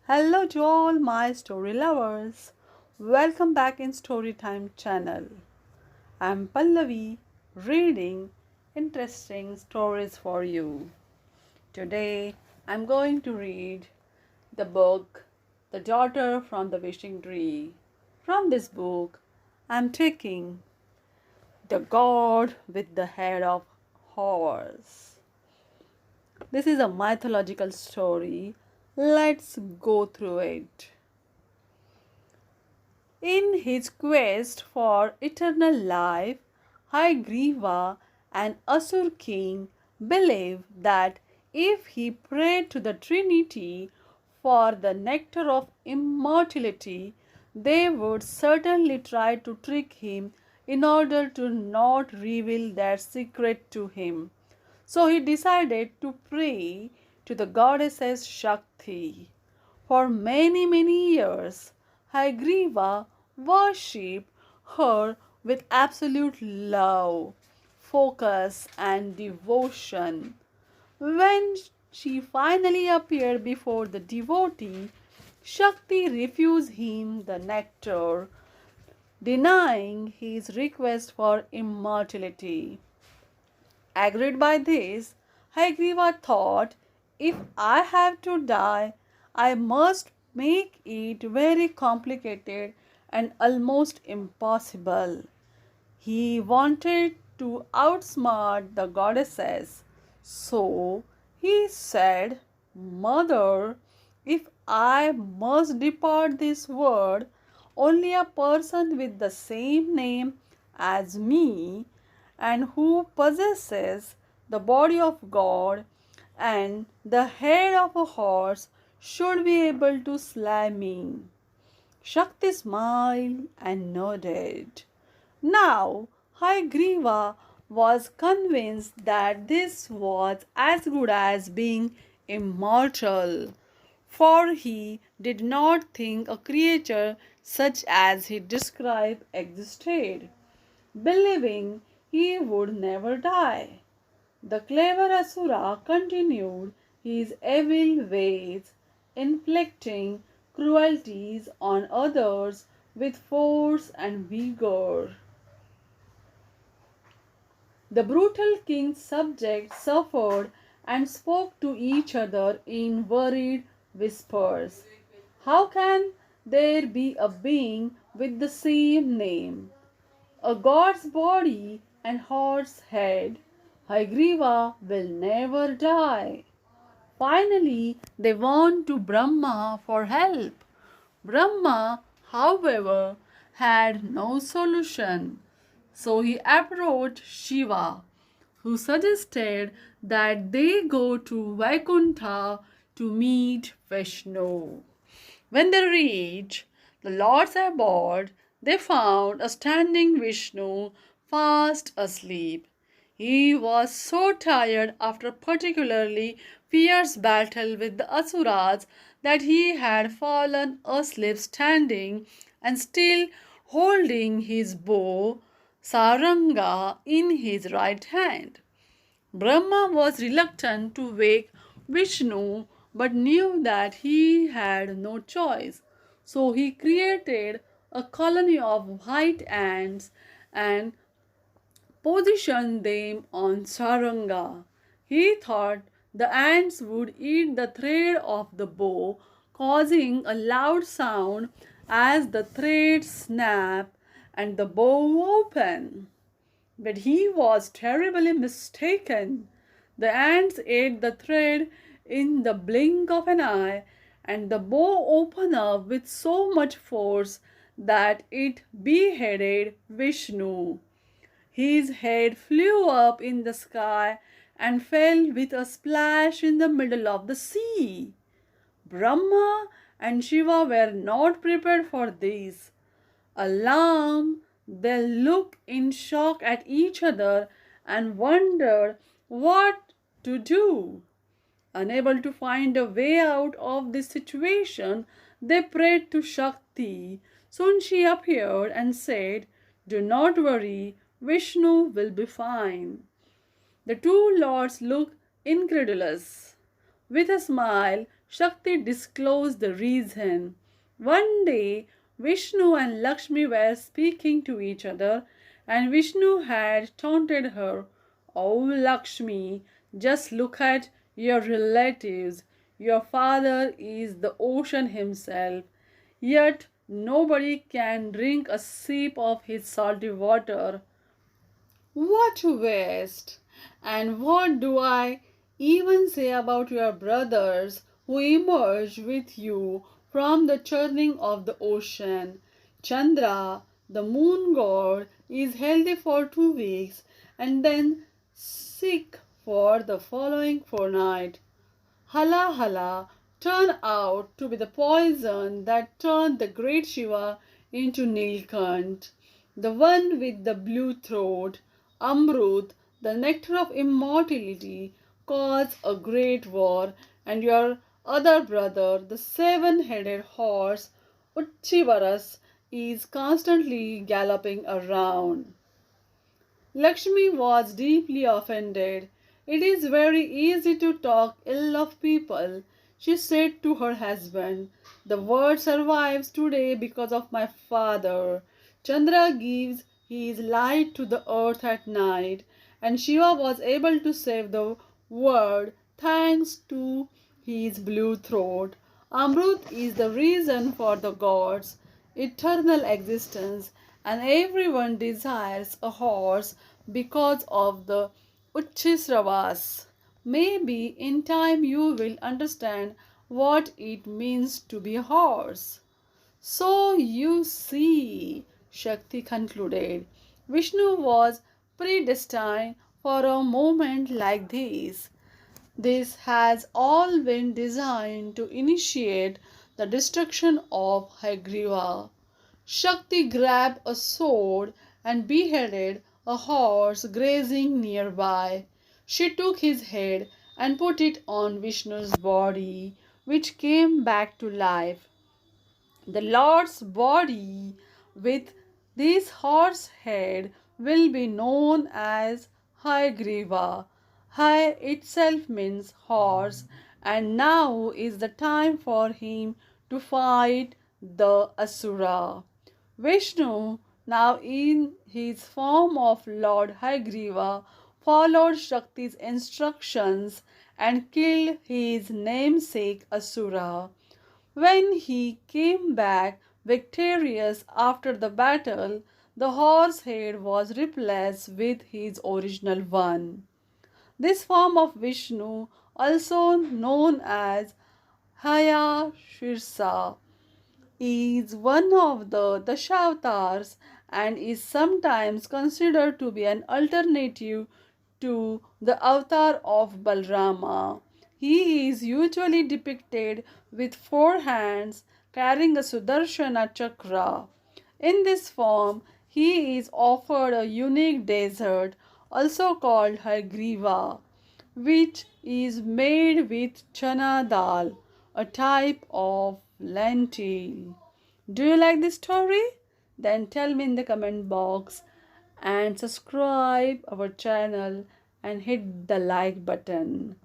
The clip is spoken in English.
Hello to all my story lovers. Welcome back in Storytime channel. I'm Pallavi reading interesting stories for you. Today I'm going to read the book The Daughter from the Wishing Tree. From this book I'm taking The God with the Head of Horse. This is a mythological story. Let's go through it. In his quest for eternal life, Hygriva, an Asur king, believed that if he prayed to the Trinity for the nectar of immortality, they would certainly try to trick him in order to not reveal their secret to him. So he decided to pray to the goddess Shakti. For many years, Hygriva worshipped her with absolute love, focus, and devotion. When she finally appeared before the devotee, Shakti refused him the nectar, denying his request for immortality. Agreed by this, Hygriva thought, if I have to die, I must make it very complicated and almost impossible. He wanted to outsmart the goddesses. So he said, Mother, if I must depart this world, only a person with the same name as me and who possesses the body of God and the head of a horse should be able to slay me. Shakti smiled and nodded. Now, Hygriva was convinced that this was as good as being immortal, for he did not think a creature such as he described existed, believing he would never die. The clever Asura continued his evil ways, inflicting cruelties on others with force and vigor. The brutal king's subjects suffered and spoke to each other in worried whispers. How can there be a being with the same name, a god's body and horse head? Hygriva will never die. Finally, they went to Brahma for help. Brahma, however, had no solution. So he approached Shiva, who suggested that they go to Vaikuntha to meet Vishnu. When they reached the Lord's abode, they found a standing Vishnu fast asleep. He was so tired after a particularly fierce battle with the Asuras that he had fallen asleep standing and still holding his bow Saranga in his right hand. Brahma was reluctant to wake Vishnu but knew that he had no choice. So he created a colony of white ants and positioned them on Saranga. He thought the ants would eat the thread of the bow, causing a loud sound as the thread snapped and the bow opened. But he was terribly mistaken. The ants ate the thread in the blink of an eye, and the bow opened up with so much force that it beheaded Vishnu. His head flew up in the sky and fell with a splash in the middle of the sea. Brahma and Shiva were not prepared for this. Alarmed, they looked in shock at each other and wondered what to do. Unable to find a way out of this situation, they prayed to Shakti. Soon she appeared and said, Do not worry, Vishnu will be fine. The two lords looked incredulous. With a smile, Shakti disclosed the reason. One day, Vishnu and Lakshmi were speaking to each other, and Vishnu had taunted her. Oh, Lakshmi, just look at your relatives. Your father is the ocean himself, yet nobody can drink a sip of his salty water. What waste! And what do I even say about your brothers who emerged with you from the churning of the ocean? Chandra, the moon god, is healthy for 2 weeks and then sick for the following fortnight. Hala Hala turned out to be the poison that turned the great Shiva into Nilkant, the one with the blue throat. Amrut, the nectar of immortality, caused a great war, and your other brother, the seven-headed horse, Uchivaras, is constantly galloping around. Lakshmi was deeply offended. It is very easy to talk ill of people, she said to her husband. The world survives today because of my father. Chandra gives his light to the earth at night, and Shiva was able to save the world thanks to his blue throat. Amrut is the reason for the gods' eternal existence, and everyone desires a horse because of the Uchisravas. Maybe in time you will understand what it means to be a horse. So you see, Shakti concluded, Vishnu was predestined for a moment like this. This has all been designed to initiate the destruction of Hagriva. Shakti grabbed a sword and beheaded a horse grazing nearby. She took his head and put it on Vishnu's body, which came back to life. The Lord's body with this horse head will be known as Haigriva. Hai itself means horse, and now is the time for him to fight the Asura. Vishnu, now in his form of Lord Haigriva, followed Shakti's instructions and killed his namesake Asura. When he came back victorious after the battle, the horse head was replaced with his original one. This form of Vishnu, also known as Haya Shirsa, is one of the Dashavatars and is sometimes considered to be an alternative to the avatar of Balrama. He is usually depicted with four hands carrying a Sudarshana chakra. In this form, he is offered a unique dessert, also called Hargriva, which is made with chana dal, a type of lentil. Do you like this story? Then tell me in the comment box and subscribe our channel and hit the like button.